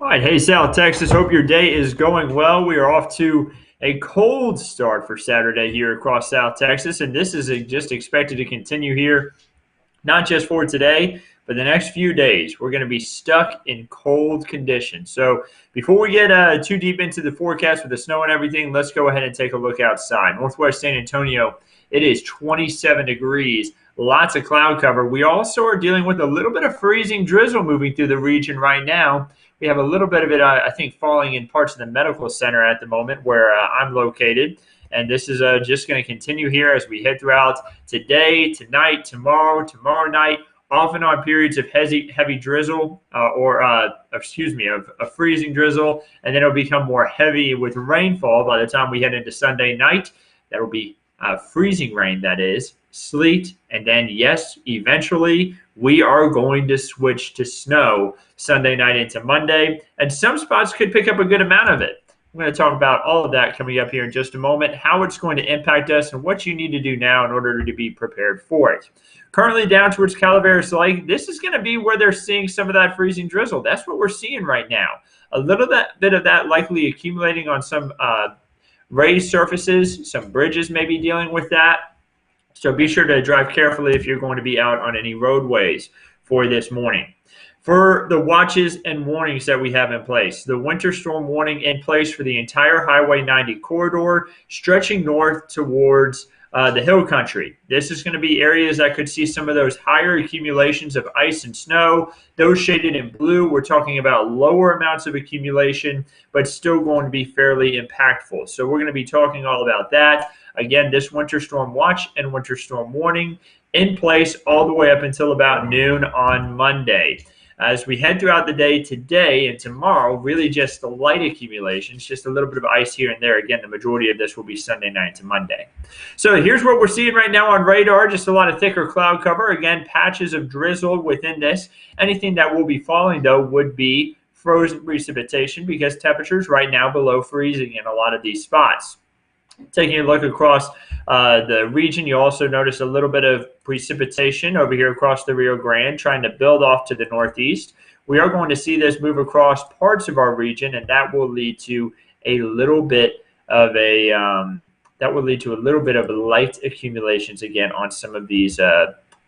All right, hey South Texas, hope your day is going well. We are off to a cold start for Saturday here across South Texas, and this is just expected to continue here, not just for today, but the next few days. We're going to be stuck in cold conditions. So before we get too deep into the forecast with the snow and everything, let's go ahead and take a look outside. Northwest San Antonio, it is 27 degrees. Lots of cloud cover. We also are dealing with a little bit of freezing drizzle moving through the region right now. We have a little bit of it, I think, falling in parts of the medical center at the moment where I'm located. And this is just going to continue here as we head throughout today, tonight, tomorrow night, off and on periods of heavy drizzle of freezing drizzle. And then it'll become more heavy with rainfall by the time we head into Sunday night. That'll be freezing rain, that is, sleet. And then, yes, eventually we are going to switch to snow Sunday night into Monday. And some spots could pick up a good amount of it. I'm going to talk about all of that coming up here in just a moment, how it's going to impact us and what you need to do now in order to be prepared for it. Currently down towards Calaveras Lake, this is going to be where they're seeing some of that freezing drizzle. That's what we're seeing right now. A little bit of that likely accumulating on some raised surfaces. Some bridges may be dealing with that. So be sure to drive carefully if you're going to be out on any roadways for this morning. For the watches and warnings that we have in place, the winter storm warning in place for the entire Highway 90 corridor, stretching north towards the hill country. This is going to be areas that could see some of those higher accumulations of ice and snow. Those shaded in blue, we're talking about lower amounts of accumulation, but still going to be fairly impactful. So we're going to be talking all about that. Again, this winter storm watch and winter storm warning in place all the way up until about noon on Monday. As we head throughout the day today and tomorrow, really just the light accumulations, just a little bit of ice here and there. Again, the majority of this will be Sunday night to Monday. So here's what we're seeing right now on radar, just a lot of thicker cloud cover. Again, patches of drizzle within this. Anything that will be falling, though, would be frozen precipitation because temperatures right now below freezing in a lot of these spots. Taking a look across the region, you also notice a little bit of precipitation over here across the Rio Grande, trying to build off to the northeast. We are going to see this move across parts of our region, and that will lead to a little bit of light accumulations again on some of these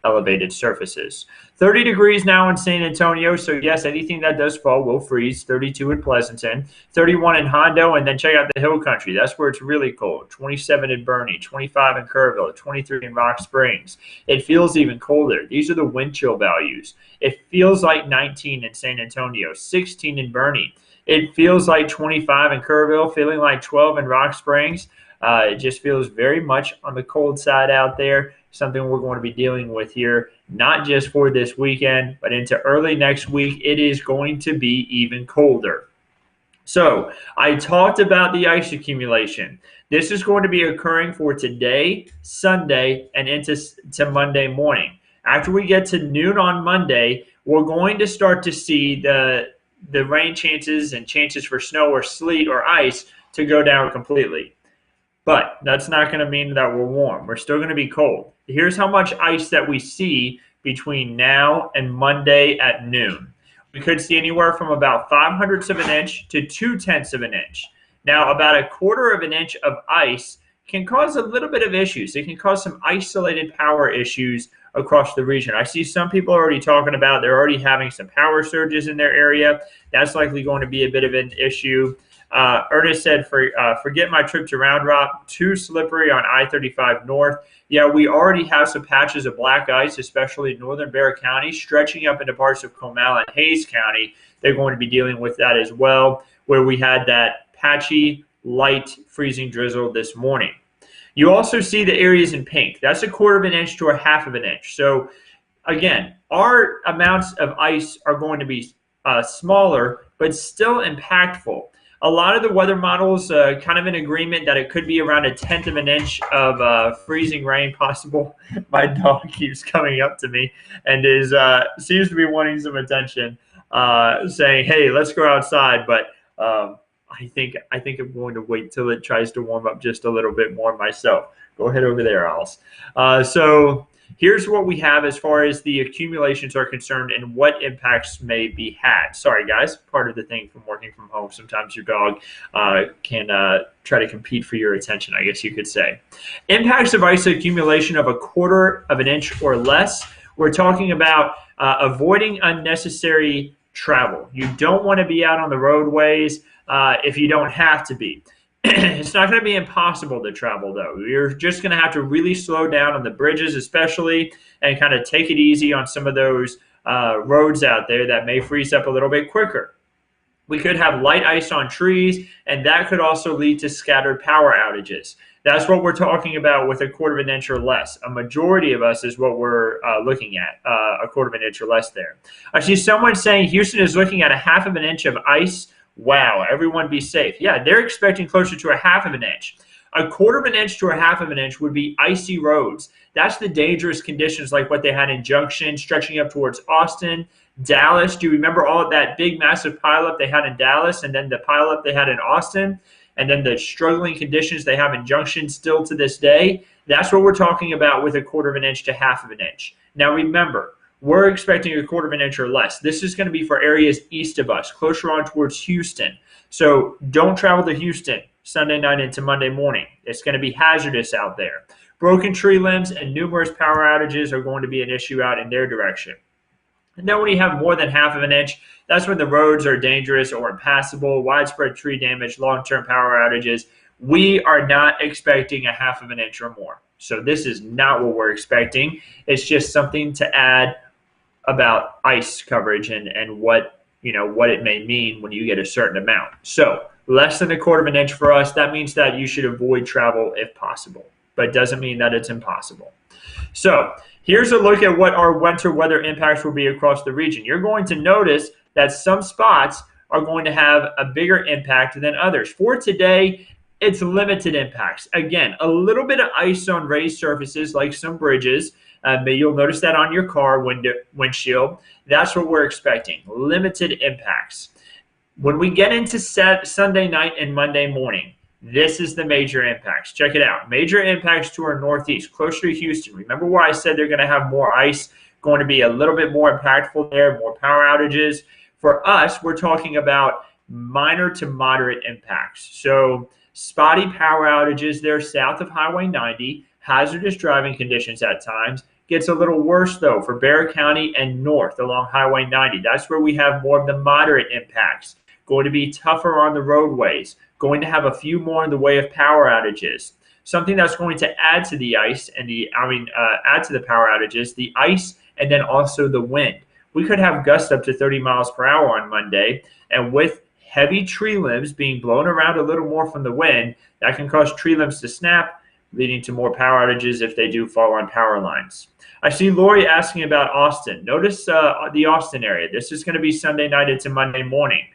elevated surfaces. 30 degrees now in San Antonio, so yes, anything that does fall will freeze. 32 in Pleasanton, 31 in Hondo, and then check out the hill country. That's where it's really cold. 27 in Bernie, 25 in Kerrville, 23 in Rock Springs. It feels even colder. These are the wind chill values. It feels like 19 in San Antonio, 16 in Bernie. It feels like 25 in Kerrville, feeling like 12 in Rock Springs. It just feels very much on the cold side out there. Something we're going to be dealing with here, not just for this weekend, but into early next week. It is going to be even colder. So I talked about the ice accumulation. This is going to be occurring for today, Sunday, and into Monday morning. After we get to noon on Monday, we're going to start to see the rain chances and chances for snow or sleet or ice to go down completely. But that's not going to mean that we're warm. We're still going to be cold. Here's how much ice that we see between now and Monday at noon. We could see anywhere from about 0.05 of an inch to 0.2 of an inch. Now, about 1/4 of an inch of ice can cause a little bit of issues. It can cause some isolated power issues across the region. I see some people already talking about they're already having some power surges in their area. That's likely going to be a bit of an issue. Ernest said, forget my trip to Round Rock, too slippery on I-35 North. Yeah, we already have some patches of black ice, especially in northern Bexar County, stretching up into parts of Comal and Hayes County. They're going to be dealing with that as well, where we had that patchy, light freezing drizzle this morning. You also see the areas in pink. That's 1/4 of an inch to 1/2 of an inch. So, again, our amounts of ice are going to be smaller, but still impactful. A lot of the weather models kind of in agreement that it could be around 1/10 of an inch of freezing rain possible. My dog keeps coming up to me and seems to be wanting some attention, saying, hey, let's go outside. But I think I'm going to wait till it tries to warm up just a little bit more myself. Go ahead over there, Alice. So here's what we have as far as the accumulations are concerned and what impacts may be had. Sorry, guys, part of the thing from working from home. Sometimes your dog can try to compete for your attention, I guess you could say. Impacts of ice accumulation of 1/4 of an inch or less. We're talking about avoiding unnecessary travel. You don't want to be out on the roadways if you don't have to be. It's not going to be impossible to travel, though. You're just going to have to really slow down on the bridges, especially, and kind of take it easy on some of those roads out there that may freeze up a little bit quicker. We could have light ice on trees, and that could also lead to scattered power outages. That's what we're talking about with 1/4 of an inch or less. A majority of us is what we're looking at, 1/4 of an inch or less there. I see someone saying Houston is looking at 1/2 of an inch of ice. Wow, everyone be safe. Yeah, they're expecting closer to 1/2 of an inch. 1/4 of an inch to 1/2 of an inch would be icy roads. That's the dangerous conditions like what they had in Junction, stretching up towards Austin, Dallas. Do you remember all of that big, massive pileup they had in Dallas, and then the pileup they had in Austin, and then the struggling conditions they have in Junction still to this day? That's what we're talking about with 1/4 of an inch to 1/2 of an inch. Now remember, we're expecting 1/4 of an inch or less. This is going to be for areas east of us, closer on towards Houston. So don't travel to Houston Sunday night into Monday morning. It's going to be hazardous out there. Broken tree limbs and numerous power outages are going to be an issue out in their direction. And then when you have more than 1/2 of an inch, that's when the roads are dangerous or impassable, widespread tree damage, long-term power outages. We are not expecting 1/2 of an inch or more. So this is not what we're expecting. It's just something to add about ice coverage and what it may mean when you get a certain amount. So less than 1/4 of an inch for us, that means that you should avoid travel if possible, but it doesn't mean that it's impossible. So here's a look at what our winter weather impacts will be across the region. You're going to notice that some spots are going to have a bigger impact than others. For today, it's limited impacts. Again, a little bit of ice on raised surfaces like some bridges. You'll notice that on your car windshield. That's what we're expecting, limited impacts. When we get into Sunday night and Monday morning, this is the major impacts. Check it out. Major impacts to our northeast, closer to Houston. Remember where I said they're going to have more ice, going to be a little bit more impactful there, more power outages. For us, we're talking about minor to moderate impacts. So spotty power outages there south of Highway 90, hazardous driving conditions at times. Gets a little worse, though, for Bexar County and north along Highway 90. That's where we have more of the moderate impacts. Going to be tougher on the roadways. Going to have a few more in the way of power outages. Something that's going to add to the ice and add to the power outages, the ice and then also the wind. We could have gusts up to 30 miles per hour on Monday, and with heavy tree limbs being blown around a little more from the wind, that can cause tree limbs to snap, leading to more power outages if they do fall on power lines. I see Lori asking about Austin. Notice the Austin area. This is going to be Sunday night into Monday morning.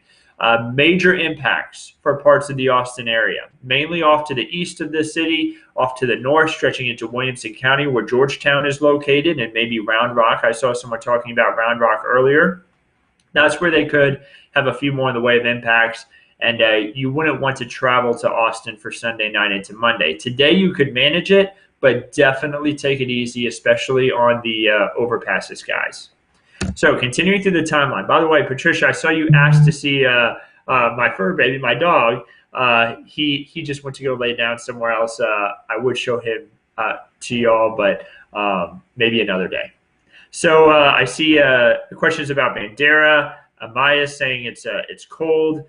Major impacts for parts of the Austin area, mainly off to the east of the city, off to the north, stretching into Williamson County, where Georgetown is located, and maybe Round Rock. I saw someone talking about Round Rock earlier. That's where they could have a few more in the way of impacts, and you wouldn't want to travel to Austin for Sunday night into Monday. Today you could manage it, but definitely take it easy, especially on the overpasses, guys. So continuing through the timeline. By the way, Patricia, I saw you asked to see my fur baby, my dog. He just went to go lay down somewhere else. I would show him to y'all, but maybe another day. So I see questions about Bandera. Amaya saying it's cold.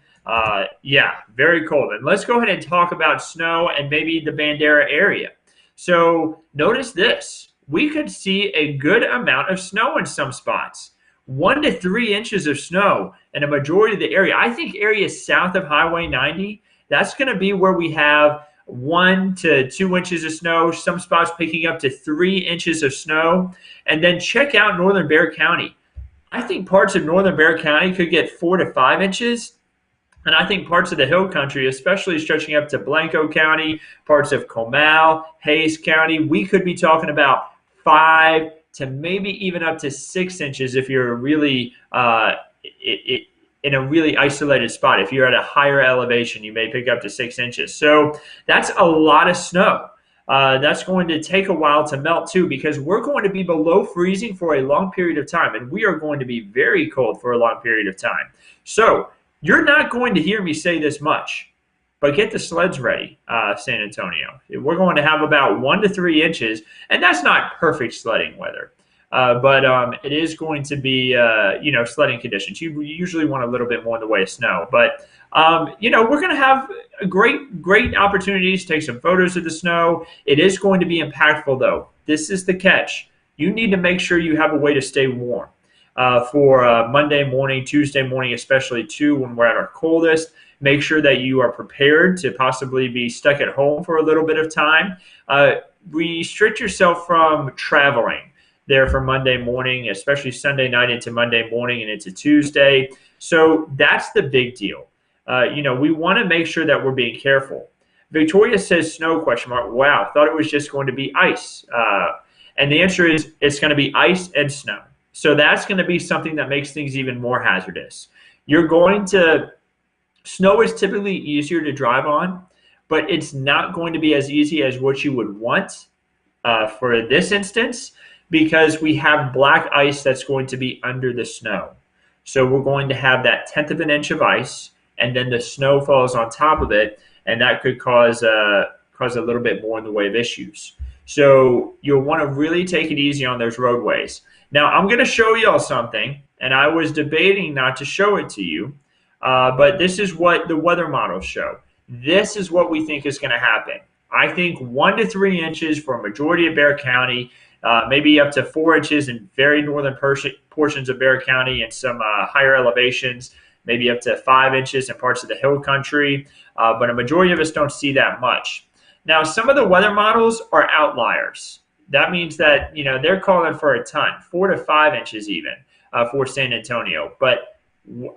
Yeah, very cold. And let's go ahead and talk about snow and maybe the Bandera area. So notice this. We could see a good amount of snow in some spots. 1 to 3 inches of snow in a majority of the area. I think areas south of Highway 90, that's going to be where we have 1 to 2 inches of snow, some spots picking up to 3 inches of snow. And then check out northern Bexar County. I think parts of northern Bexar County could get 4 to 5 inches. And I think parts of the hill country, especially stretching up to Blanco County, parts of Comal, Hayes County, we could be talking about 5 to maybe even up to 6 inches if you're really in a really isolated spot. If you're at a higher elevation, you may pick up to 6 inches. So that's a lot of snow. That's going to take a while to melt too, because we're going to be below freezing for a long period of time, and we are going to be very cold for a long period of time. So you're not going to hear me say this much, but get the sleds ready, San Antonio. We're going to have about 1 to 3 inches, and that's not perfect sledding weather. But it is going to be, sledding conditions. You usually want a little bit more in the way of snow. But, we're going to have great opportunities to take some photos of the snow. It is going to be impactful, though. This is the catch. You need to make sure you have a way to stay warm for Monday morning, Tuesday morning, especially, too, when we're at our coldest. Make sure that you are prepared to possibly be stuck at home for a little bit of time. Restrict yourself from traveling there for Monday morning, especially Sunday night into Monday morning and into Tuesday. So that's the big deal. We want to make sure that we're being careful. Victoria says snow, question mark. Wow, thought it was just going to be ice. And the answer is it's going to be ice and snow. So that's going to be something that makes things even more hazardous. Snow is typically easier to drive on, but it's not going to be as easy as what you would want for this instance, because we have black ice that's going to be under the snow. So we're going to have that 1/10 of an inch of ice, and then the snow falls on top of it, and that could cause a little bit more in the way of issues. So you'll want to really take it easy on those roadways. Now, I'm going to show y'all something, and I was debating not to show it to you, but this is what the weather models show. This is what we think is going to happen. I think 1 to 3 inches for a majority of Bexar County, maybe up to 4 inches in very northern portions of Bexar County and some higher elevations, maybe up to 5 inches in parts of the hill country, but a majority of us don't see that much. Now, some of the weather models are outliers. That means that, they're calling for a ton, 4 to 5 inches even for San Antonio. But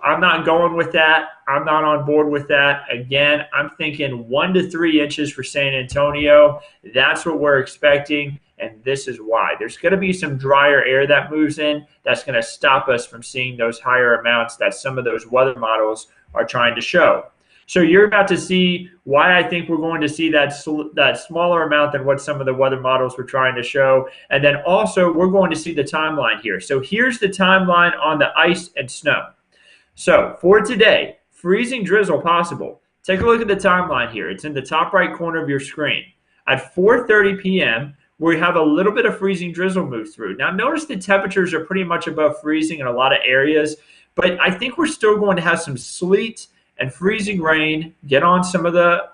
I'm not going with that. I'm not on board with that. Again, I'm thinking 1 to 3 inches for San Antonio. That's what we're expecting, and this is why. There's going to be some drier air that moves in. That's going to stop us from seeing those higher amounts that some of those weather models are trying to show. So you're about to see why I think we're going to see that smaller amount than what some of the weather models were trying to show. And then also we're going to see the timeline here. So here's the timeline on the ice and snow. So for today, freezing drizzle possible. Take a look at the timeline here. It's in the top right corner of your screen. At 4:30 p.m., we have a little bit of freezing drizzle move through. Now notice the temperatures are pretty much above freezing in a lot of areas, but I think we're still going to have some sleet and freezing rain get on some of the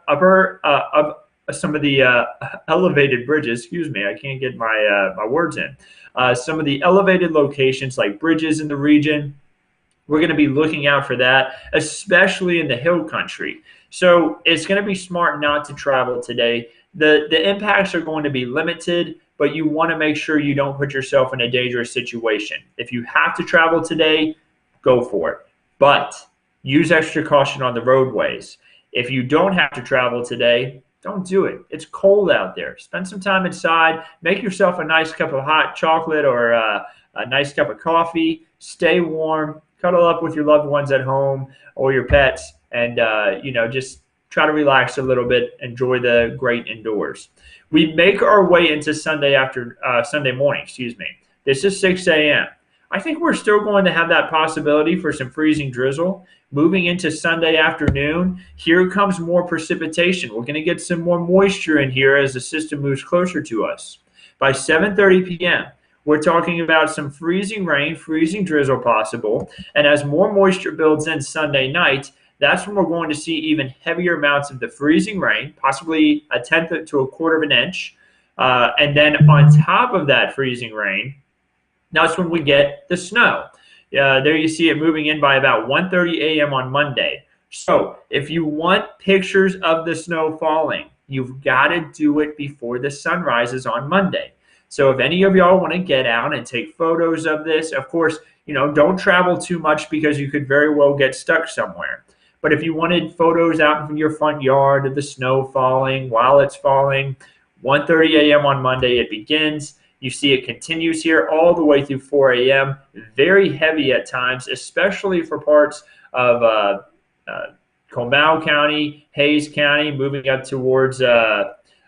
elevated bridges. Excuse me, I can't get my words in. Some of the elevated locations like bridges in the region. We're going to be looking out for that, especially in the hill country. So it's going to be smart not to travel today. The impacts are going to be limited, but you want to make sure you don't put yourself in a dangerous situation. If you have to travel today, go for it. But use extra caution on the roadways. If you don't have to travel today, don't do it. It's cold out there. Spend some time inside. Make yourself a nice cup of hot chocolate or a nice cup of coffee. Stay warm. Cuddle up with your loved ones at home or your pets, and just try to relax a little bit. Enjoy the great indoors. We make our way into Sunday morning. Excuse me. This is 6 a.m. I think we're still going to have that possibility for some freezing drizzle. Moving into Sunday afternoon, here comes more precipitation. We're going to get some more moisture in here as the system moves closer to us. By 7:30 p.m., we're talking about some freezing rain, freezing drizzle possible. And as more moisture builds in Sunday night, that's when we're going to see even heavier amounts of the freezing rain, possibly 1/10 to 1/4 of an inch. And then on top of that freezing rain, that's when we get the snow. There you see it moving in by about 1:30 a.m. on Monday. So if you want pictures of the snow falling, you've got to do it before the sun rises on Monday. So if any of y'all want to get out and take photos of this, of course, don't travel too much because you could very well get stuck somewhere. But if you wanted photos out from your front yard of the snow falling while it's falling, 1:30 a.m. on Monday it begins. You see it continues here all the way through 4 a.m. Very heavy at times, especially for parts of Comal County, Hayes County, moving up towards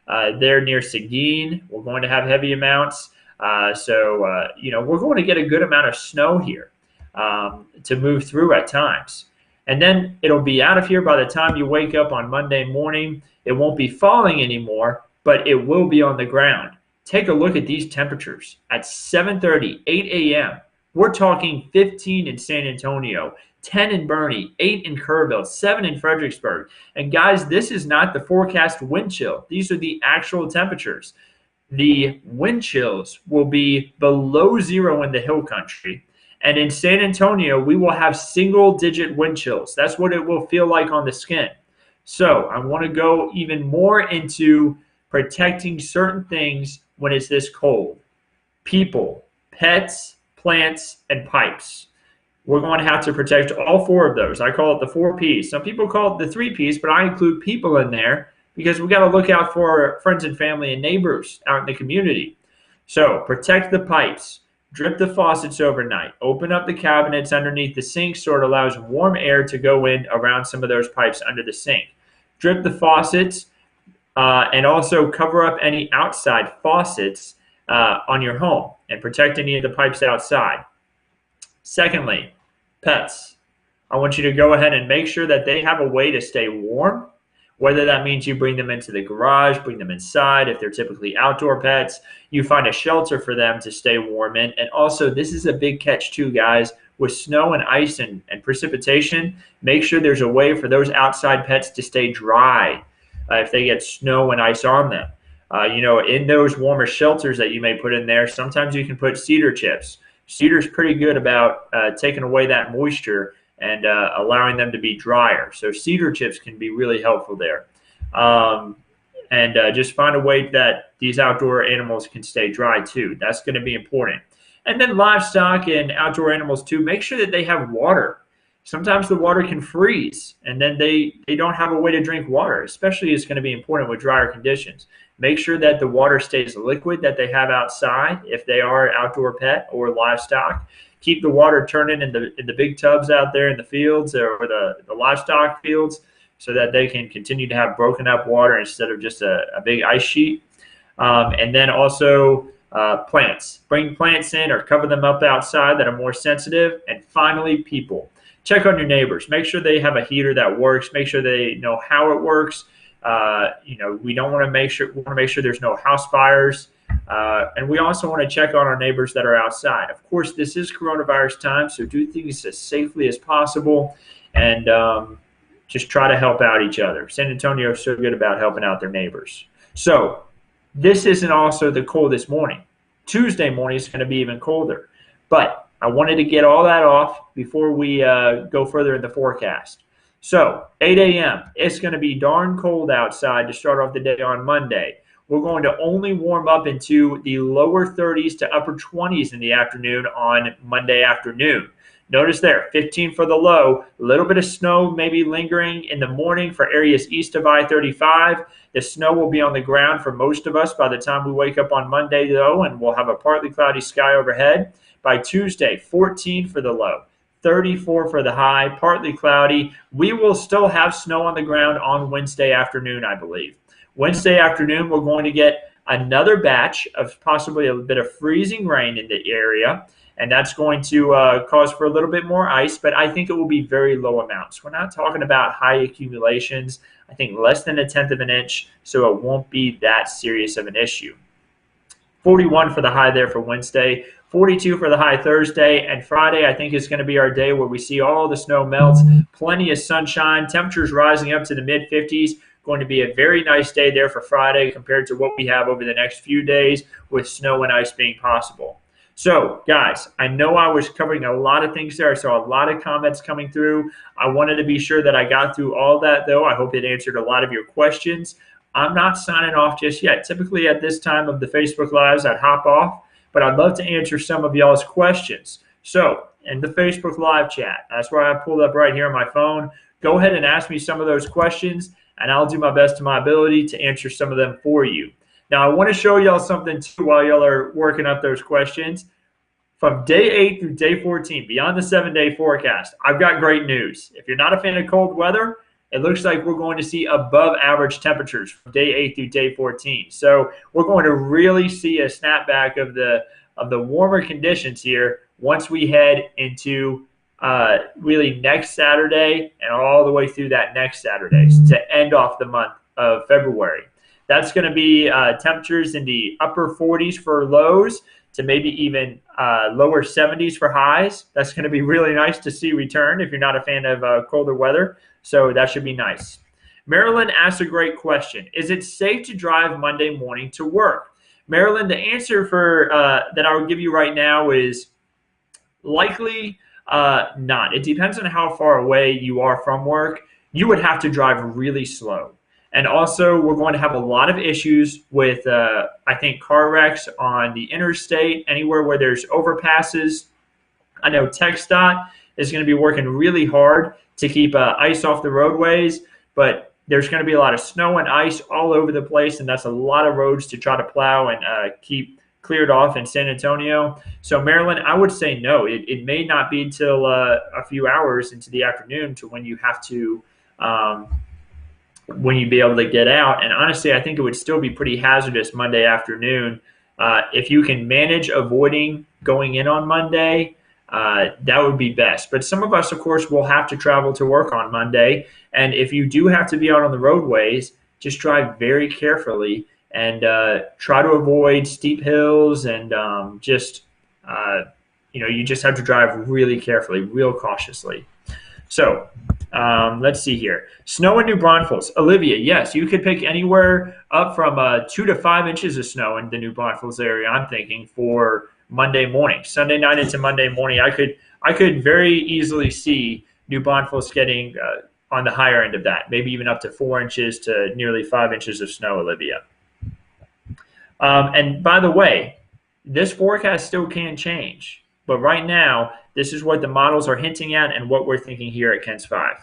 There near Seguin, we're going to have heavy amounts. We're going to get a good amount of snow here to move through at times. And then it'll be out of here by the time you wake up on Monday morning. It won't be falling anymore, but it will be on the ground. Take a look at these temperatures at 7:30, 8 a.m. We're talking 15 in San Antonio, 10 in Boerne, 8 in Kerrville, 7 in Fredericksburg. And guys, this is not the forecast wind chill. These are the actual temperatures. The wind chills will be below zero in the hill country. And in San Antonio, we will have single-digit wind chills. That's what it will feel like on the skin. So I want to go even more into protecting certain things when it's this cold. People, pets, plants, and pipes. We're going to have to protect all 4 of those. I call it the 4 Ps. Some people call it the 3 Ps, but I include people in there because we got to look out for our friends and family and neighbors out in the community. So protect the pipes. Drip the faucets overnight. Open up the cabinets underneath the sink so it allows warm air to go in around some of those pipes under the sink. Drip the faucets and also cover up any outside faucets on your home and protect any of the pipes outside. Secondly, pets. I want you to go ahead and make sure that they have a way to stay warm. Whether that means you bring them into the garage, bring them inside. If they're typically outdoor pets, you find a shelter for them to stay warm in. And also, this is a big catch too, guys. With snow and ice and precipitation, make sure there's a way for those outside pets to stay dry if they get snow and ice on them. In those warmer shelters that you may put in there, sometimes you can put cedar chips. Cedar's pretty good about taking away that moisture and allowing them to be drier. So cedar chips can be really helpful there. Just find a way that these outdoor animals can stay dry too. That's going to be important. And then livestock and outdoor animals too, make sure that they have water. Sometimes the water can freeze and then they don't have a way to drink water, especially it's going to be important with drier conditions. Make sure that the water stays liquid that they have outside if they are outdoor pet or livestock. Keep the water turning in the big tubs out there in the fields or the livestock fields so that they can continue to have broken up water instead of just a big ice sheet. And then also plants. Bring plants in or cover them up outside that are more sensitive. And finally, people. Check on your neighbors. Make sure they have a heater that works. Make sure they know how it works. We don't want to make sure there's no house fires. And we also want to check on our neighbors that are outside. Of course, this is coronavirus time, so do things as safely as possible and just try to help out each other. San Antonio is so good about helping out their neighbors. So this isn't also the coldest morning. Tuesday morning is going to be even colder. But I wanted to get all that off before we go further in the forecast. So 8 a.m., it's going to be darn cold outside to start off the day on Monday. We're going to only warm up into the lower 30s to upper 20s in the afternoon on Monday afternoon. Notice there, 15 for the low, a little bit of snow maybe lingering in the morning for areas east of I-35. The snow will be on the ground for most of us by the time we wake up on Monday, though, and we'll have a partly cloudy sky overhead. By Tuesday, 14 for the low, 34 for the high, partly cloudy. We will still have snow on the ground on Wednesday afternoon, I believe. Wednesday afternoon, we're going to get another batch of possibly a bit of freezing rain in the area, and that's going to cause for a little bit more ice, but I think it will be very low amounts. We're not talking about high accumulations. I think less than 1/10 of an inch, so it won't be that serious of an issue. 41 for the high there for Wednesday, 42 for the high Thursday, and Friday I think is going to be our day where we see all the snow melt, plenty of sunshine, temperatures rising up to the mid-50s. Going to be a very nice day there for Friday compared to what we have over the next few days with snow and ice being possible. So, guys, I know I was covering a lot of things there. I saw a lot of comments coming through. I wanted to be sure that I got through all that, though. I hope it answered a lot of your questions. I'm not signing off just yet. Typically at this time of the Facebook Lives, I'd hop off, but I'd love to answer some of y'all's questions. So, in the Facebook Live chat, that's where I pulled up right here on my phone. Go ahead and ask me some of those questions, and I'll do my best to my ability to answer some of them for you. Now, I want to show y'all something, too, while y'all are working up those questions. From day 8 through day 14, beyond the 7-day forecast, I've got great news. If you're not a fan of cold weather, it looks like we're going to see above average temperatures from day 8 through day 14. So we're going to really see a snapback of the warmer conditions here once we head into really next Saturday and all the way through that next Saturday to end off the month of February. That's going to be temperatures in the upper 40s for lows to maybe even lower 70s for highs. That's going to be really nice to see return if you're not a fan of colder weather. So that should be nice. Marilyn asked a great question. Is it safe to drive Monday morning to work? Marilyn, the answer for that I would give you right now is likely not. It depends on how far away you are from work. You would have to drive really slow. And also, we're going to have a lot of issues with, I think, car wrecks on the interstate, anywhere where there's overpasses. I know TxDOT is going to be working really hard to keep ice off the roadways, but there's going to be a lot of snow and ice all over the place, and that's a lot of roads to try to plow and keep cleared off in San Antonio. So, Maryland, I would say no. It may not be until a few hours into the afternoon to when you have to when you'd be able to get out. And honestly, I think it would still be pretty hazardous Monday afternoon. If you can manage avoiding going in on Monday, that would be best. But some of us, of course, will have to travel to work on Monday. And if you do have to be out on the roadways, just drive very carefully and try to avoid steep hills and you just have to drive really carefully, real cautiously. So let's see here. Snow in New Braunfels. Olivia, yes, you could pick anywhere up from 2 to 5 inches of snow in the New Braunfels area, I'm thinking, for Monday morning. Sunday night into Monday morning, I could very easily see New Braunfels getting on the higher end of that, maybe even up to 4 inches to nearly 5 inches of snow, Olivia. And by the way, this forecast still can change. But right now, this is what the models are hinting at and what we're thinking here at KENS 5.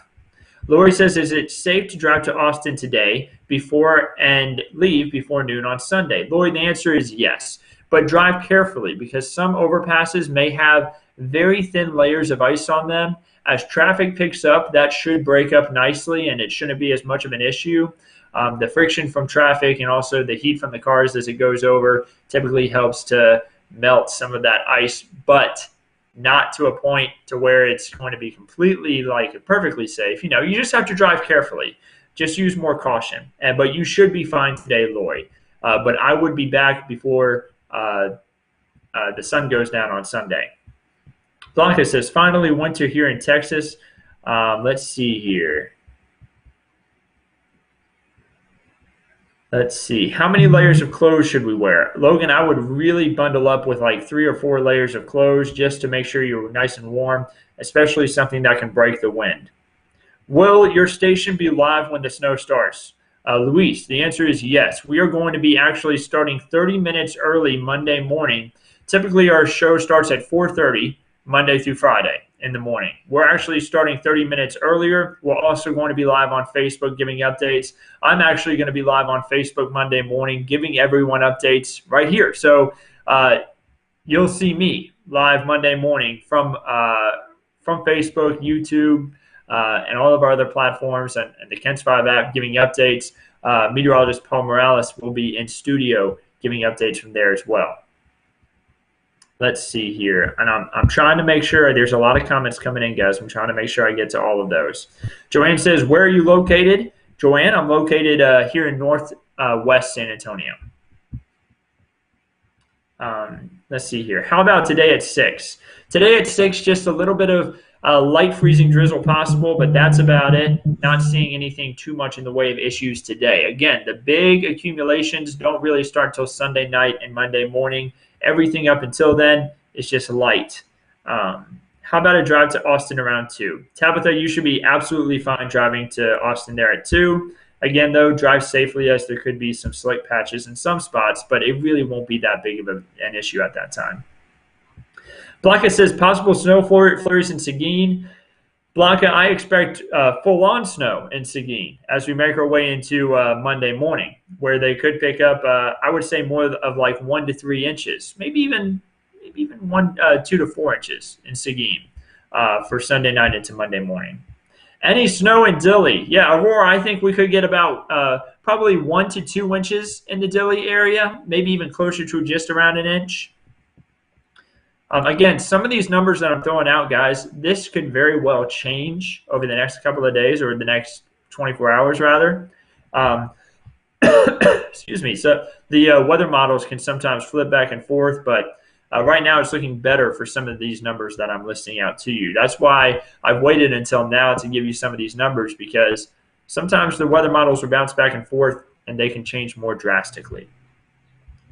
Lori says, is it safe to drive to Austin today before and leave before noon on Sunday? Lori, the answer is yes. But drive carefully because some overpasses may have very thin layers of ice on them. As traffic picks up, that should break up nicely and it shouldn't be as much of an issue. The friction from traffic and also the heat from the cars as it goes over typically helps to melt some of that ice, but not to a point to where it's going to be completely perfectly safe. You just have to drive carefully. Just use more caution. But you should be fine today, Lori. But I would be back before the sun goes down on Sunday. Blanca says, finally winter here in Texas. Let's see here. Let's see. How many layers of clothes should we wear? Logan, I would really bundle up with 3 or 4 layers of clothes just to make sure you're nice and warm, especially something that can break the wind. Will your station be live when the snow starts? Luis, the answer is yes. We are going to be actually starting 30 minutes early Monday morning. Typically, our show starts at 4:30 Monday through Friday in the morning. We're actually starting 30 minutes earlier. We're also going to be live on Facebook giving updates. I'm actually going to be live on Facebook Monday morning giving everyone updates right here. So you'll see me live Monday morning from Facebook, YouTube, and all of our other platforms and the KENS 5 app giving updates. Meteorologist Paul Morales will be in studio giving updates from there as well. Let's see here. And I'm trying to make sure. There's a lot of comments coming in, guys. I'm trying to make sure I get to all of those. Joanne says, where are you located? Joanne, I'm located here in northwest San Antonio. Let's see here. How about today at 6? Today at 6, just a little bit of light freezing drizzle possible, but that's about it. Not seeing anything too much in the way of issues today. Again, the big accumulations don't really start until Sunday night and Monday morning. Everything up until then is just light. How about a drive to Austin around 2? Tabitha, you should be absolutely fine driving to Austin there at 2. Again, though, drive safely as there could be some slick patches in some spots, but it really won't be that big of an issue at that time. Blanca says possible snow flurries in Seguin. Blanca, I expect full-on snow in Seguin as we make our way into Monday morning, where they could pick up, I would say, more of 1 to 3 inches, maybe even 2 to 4 inches in Seguin for Sunday night into Monday morning. Any snow in Dilley? Yeah, Aurora, I think we could get about probably 1 to 2 inches in the Dilley area, maybe even closer to just around an inch. Again, some of these numbers that I'm throwing out, guys, this could very well change over the next couple of days or the next 24 hours, rather. Excuse me. So the weather models can sometimes flip back and forth, but right now it's looking better for some of these numbers that I'm listing out to you. That's why I've waited until now to give you some of these numbers, because sometimes the weather models will bounce back and forth and they can change more drastically.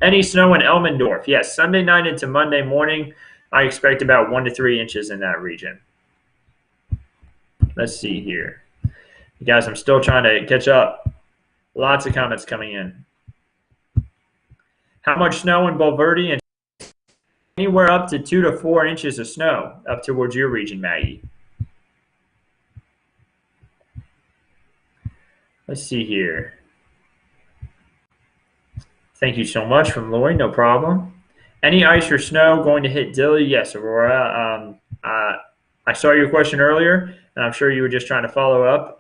Any snow in Elmendorf? Yes, Sunday night into Monday morning, I expect about 1 to 3 inches in that region. Let's see here. Guys, I'm still trying to catch up. Lots of comments coming in. How much snow in Bulverde? And anywhere up to 2 to 4 inches of snow up towards your region, Maggie. Let's see here. Thank you so much from Lori. No problem. Any ice or snow going to hit Dilley? Yes, Aurora. I saw your question earlier, and I'm sure you were just trying to follow up.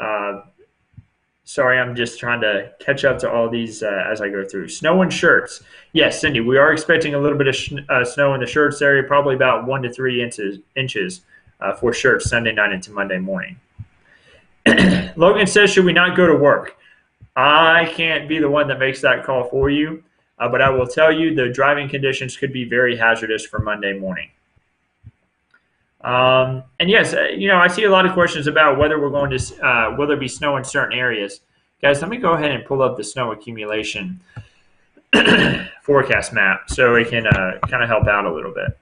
Sorry, I'm just trying to catch up to all these as I go through. Snow and shirts. Yes, Cindy, we are expecting a little bit of snow in the shirts area, probably about 1 to 3 inches for shirts Sunday night into Monday morning. Logan says, should we not go to work? I can't be the one that makes that call for you, but I will tell you the driving conditions could be very hazardous for Monday morning. And yes, I see a lot of questions about whether we're going to, will there be snow in certain areas. Guys, let me go ahead and pull up the snow accumulation forecast map so it can kind of help out a little bit.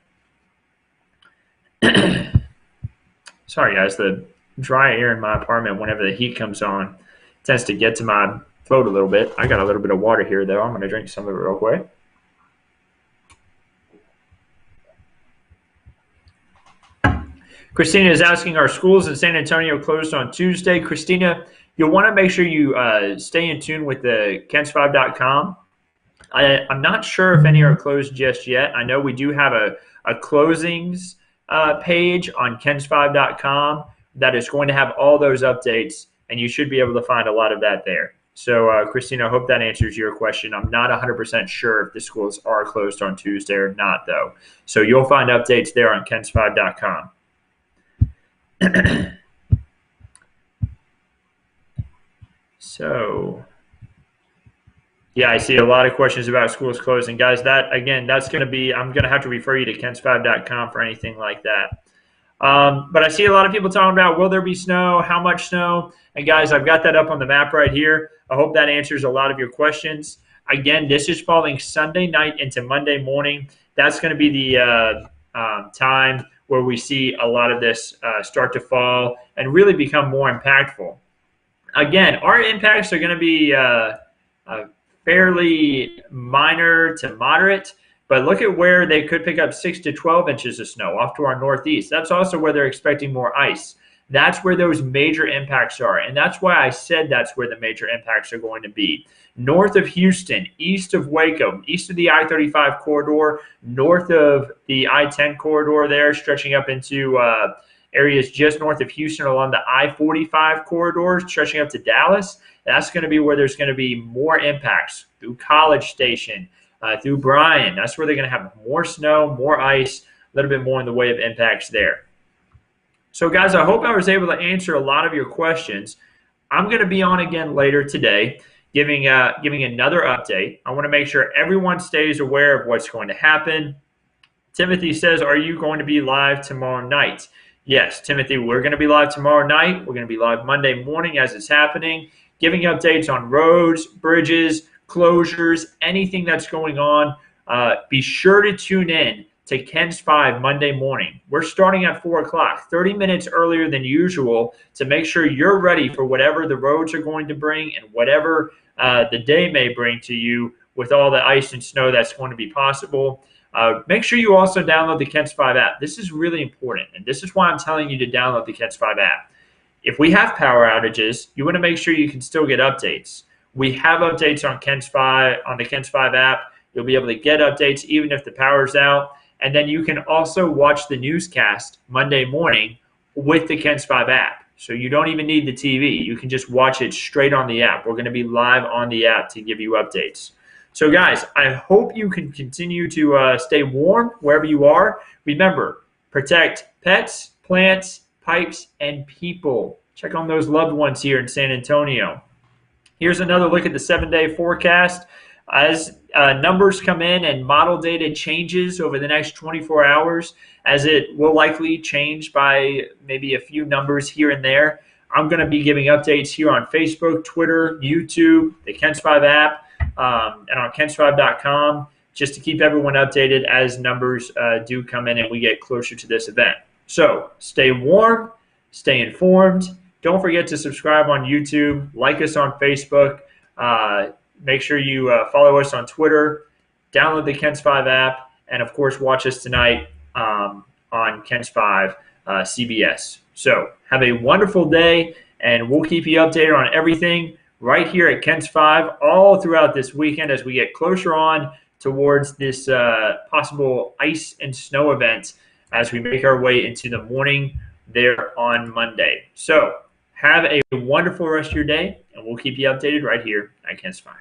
Sorry, guys, the dry air in my apartment whenever the heat comes on tends to get to my throat a little bit. I got a little bit of water here, though. I'm going to drink some of it real quick. Christina is asking, are schools in San Antonio closed on Tuesday? Christina, you'll want to make sure you stay in tune with the kens5.com. I'm not sure if any are closed just yet. I know we do have a closings page on kens5.com that is going to have all those updates, and you should be able to find a lot of that there. So, Christina, I hope that answers your question. I'm not 100% sure if the schools are closed on Tuesday or not, though. So you'll find updates there on kens5.com. So, yeah, I see a lot of questions about schools closing. Guys, that, again, that's going to be, I'm going to have to refer you to kens5.com for anything like that. But I see a lot of people talking about, will there be snow? How much snow? And guys, I've got that up on the map right here. I hope that answers a lot of your questions. Again, this is falling Sunday night into Monday morning. That's going to be the time where we see a lot of this start to fall and really become more impactful. Again, our impacts are going to be fairly minor to moderate, but look at where they could pick up 6 to 12 inches of snow off to our northeast. That's also where they're expecting more ice. That's where those major impacts are, and that's why I said that's where the major impacts are going to be. North of Houston, east of Waco, east of the I-35 corridor, north of the I-10 corridor there, stretching up into areas just north of Houston along the I-45 corridor, stretching up to Dallas. That's going to be where there's going to be more impacts through College Station, through Bryan. That's where they're going to have more snow, more ice, a little bit more in the way of impacts there. So, guys, I hope I was able to answer a lot of your questions. I'm going to be on again later today giving another update. I want to make sure everyone stays aware of what's going to happen. Timothy says, are you going to be live tomorrow night? Yes, Timothy, we're going to be live tomorrow night. We're going to be live Monday morning as it's happening, giving updates on roads, bridges, closures, anything that's going on. Be sure to tune in to Ken's 5 Monday morning. We're starting at 4 o'clock, 30 minutes earlier than usual to make sure you're ready for whatever the roads are going to bring and whatever the day may bring to you with all the ice and snow that's going to be possible. Make sure you also download the Ken's 5 app. This is really important, and this is why I'm telling you to download the Ken's 5 app. If we have power outages, you want to make sure you can still get updates. We have updates on the Ken's 5 app. You'll be able to get updates even if the power's out. And then you can also watch the newscast Monday morning with the Ken's 5 app. So you don't even need the TV. You can just watch it straight on the app. We're going to be live on the app to give you updates. So guys, I hope you can continue to stay warm wherever you are. Remember, protect pets, plants, pipes, and people. Check on those loved ones here in San Antonio. Here's another look at the 7-day forecast. As numbers come in and model data changes over the next 24 hours, as it will likely change by maybe a few numbers here and there, I'm going to be giving updates here on Facebook, Twitter, YouTube, the KENS 5 app, and on KENS5.com, just to keep everyone updated as numbers do come in and we get closer to this event. So stay warm, stay informed. Don't forget to subscribe on YouTube, like us on Facebook. Make sure you follow us on Twitter, download the KENS 5 app, and of course watch us tonight on KENS 5 CBS. So have a wonderful day, and we'll keep you updated on everything right here at KENS 5 all throughout this weekend as we get closer on towards this possible ice and snow event as we make our way into the morning there on Monday. So have a wonderful rest of your day, and we'll keep you updated right here at KENS 5.